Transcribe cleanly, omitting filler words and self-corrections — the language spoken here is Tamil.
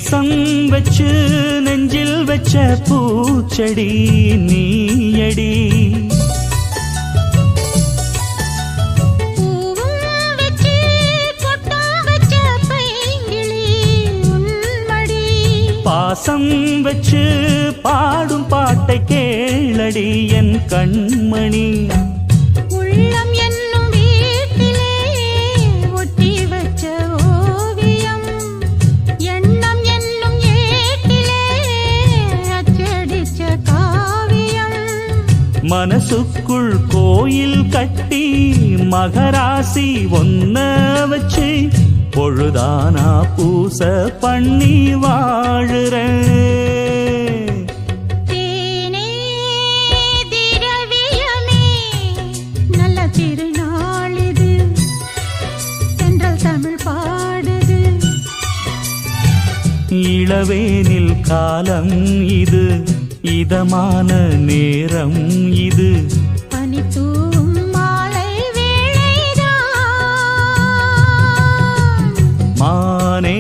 நேசம் வச்சு நெஞ்சில் வச்ச பூச்செடி நீயடி. பாசம் வச்சு பாடும் பாட்டை கேளடி என் கண்மணி. உள்ளம் என்னும் வீட்டிலே ஒட்டி வச்ச ஓவியம், எண்ணம் என்னும் ஏட்டிலே அச்சடிச்ச காவியம். மனசுக்குள் கோயில் கட்டி மகராசி ஒன்ன வச்சு பொழுதானா பூச பண்ணி வாழுற. தேனே திரவியமே நல்ல திருநாளிது, தென்றல் தமிழ் பாடுது. இளவேனில் காலம் இது, இதமான நேரம் இது. பனித்தூவும் மாலை வேளைதான் மானே